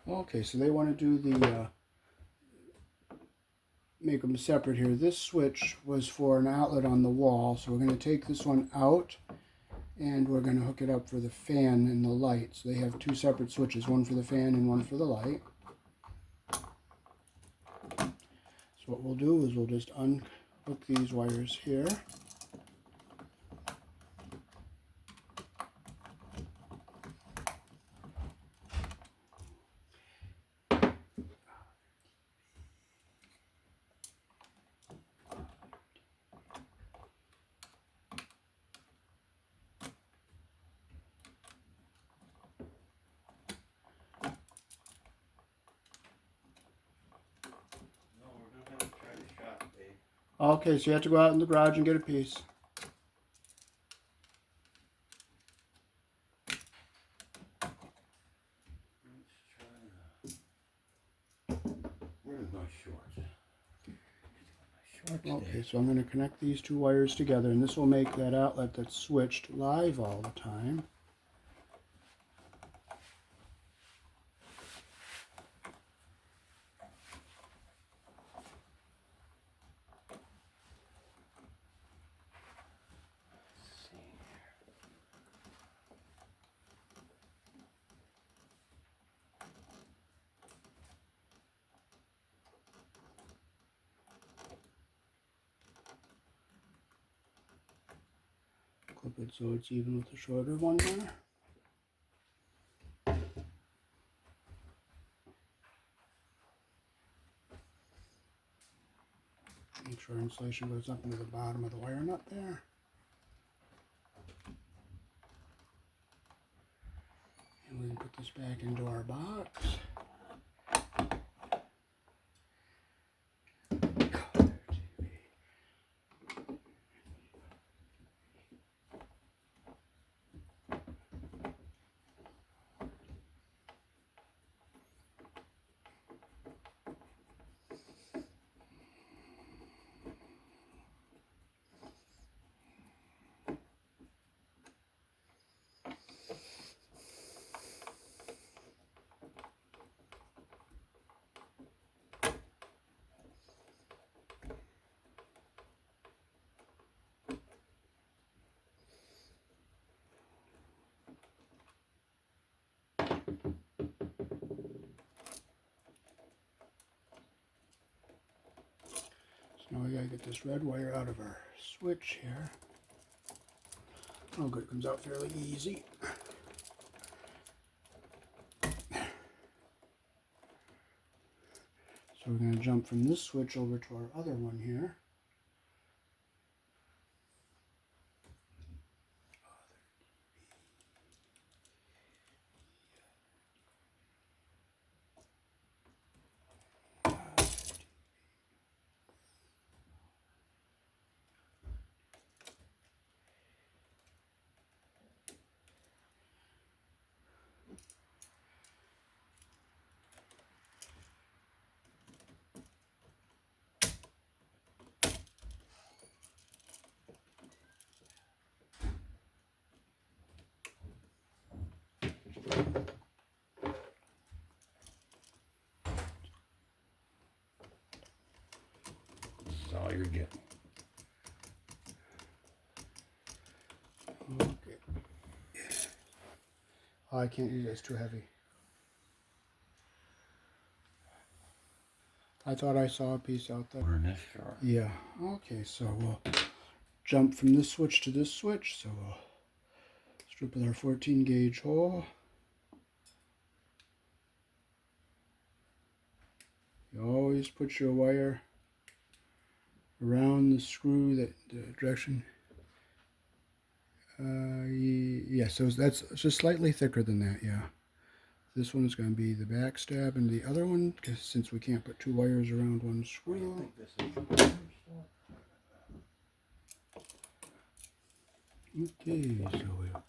Okay, so they want to do the make them separate here. This switch was for an outlet on the wall, so we're going to take this one out and we're going to hook it up for the fan and the light. So they have two separate switches, one for the fan and one for the light. So what we'll do is we'll just unhook these wires here. Okay, so you have to go out in the garage and get a piece. Where's my shorts? Okay, so I'm going to connect these two wires together, and this will make that outlet that's switched live all the time. Clip it so it's even with the shorter one there. Make sure insulation goes up into the bottom of the wire nut there. And we can put this back into our box. Now we gotta get this red wire out of our switch here. Oh good, it comes out fairly easy. So we're gonna jump from this switch over to our other one here. That's all you're getting. Okay. Oh, I can't use it, it's too heavy. I thought I saw a piece out there. We're in this drawer. Yeah, okay, so we'll jump from this switch to this switch. So we'll strip with our 14 gauge hole. You always put your wire around the screw, that direction. Yeah, so that's just slightly thicker than that, yeah. This one's going to be the back stab, and the other one, because since we can't put two wires around one screw. Okay, so we'll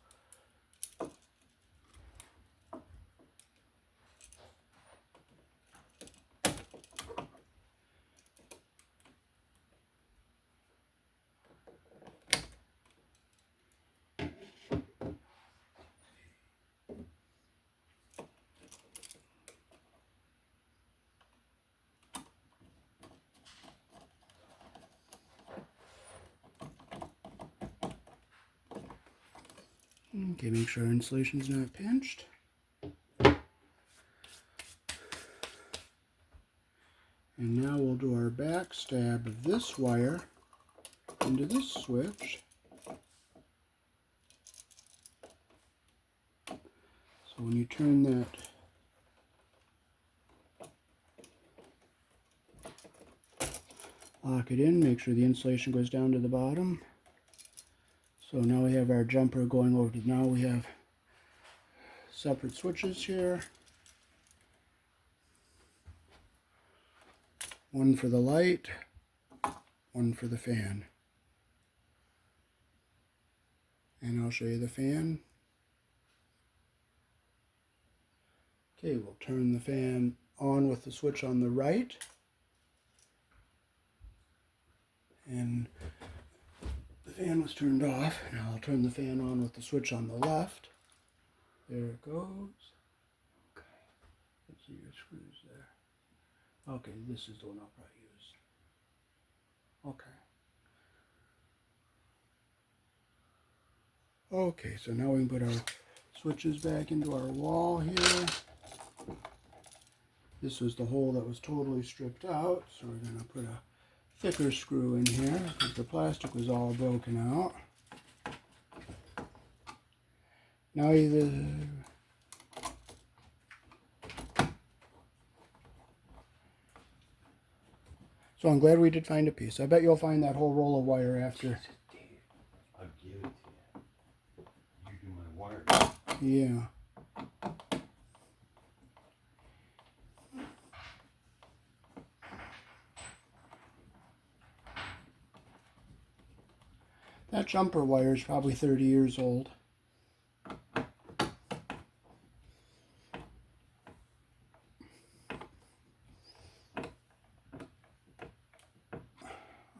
Okay, make sure our insulation's not pinched. And now we'll do our back stab of this wire into this switch. So when you turn that lock it in, make sure the insulation goes down to the bottom. So now we have our jumper going over to, now we have separate switches here. One for the light, one for the fan. And I'll show you the fan. Okay, we'll turn the fan on with the switch on the right. And the fan was turned off. Now I'll turn the fan on with the switch on the left. There it goes. Okay. Let's see your screws there. Okay, this is the one I'll probably use. Okay. Okay, so now we can put our switches back into our wall here. This was the hole that was totally stripped out, so we're going to put a thicker screw in here because the plastic was all broken out. Now so I'm glad we did find a piece. I bet you'll find that whole roll of wire after. I'll give it to you. You do my wire. Yeah. That jumper wire is probably 30 years old.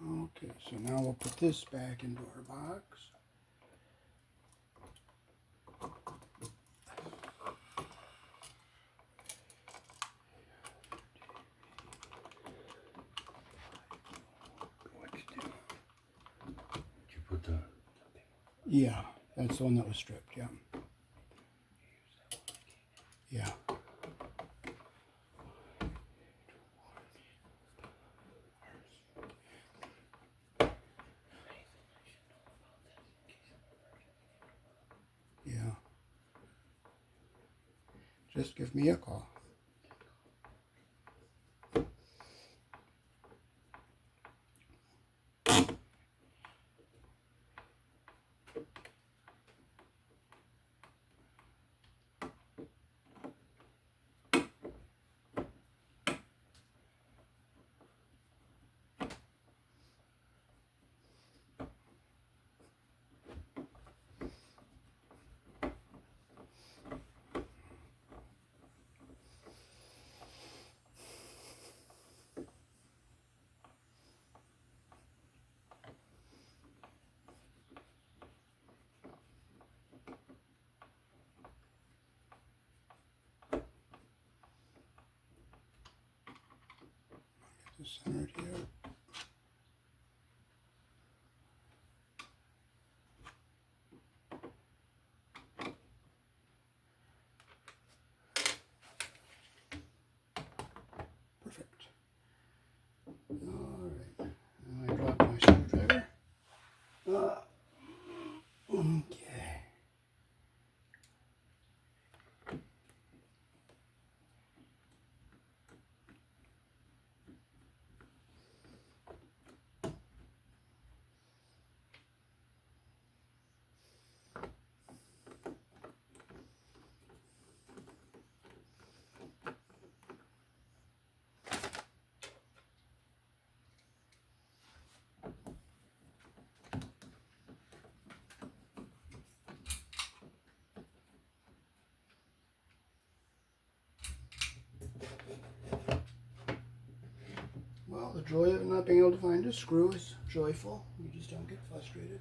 Okay, so now we'll put this back into our box. What'd you do? Did you put the Yeah, that's the one that was stripped, yeah. Yeah. Yeah. Just give me a call. Just centered here. Perfect. All right. And I dropped my screwdriver. Okay. Well, the joy of not being able to find a screw is joyful. You just don't get frustrated.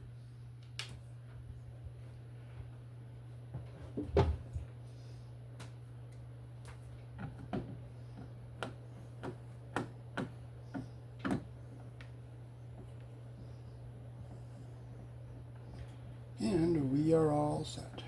And we are all set.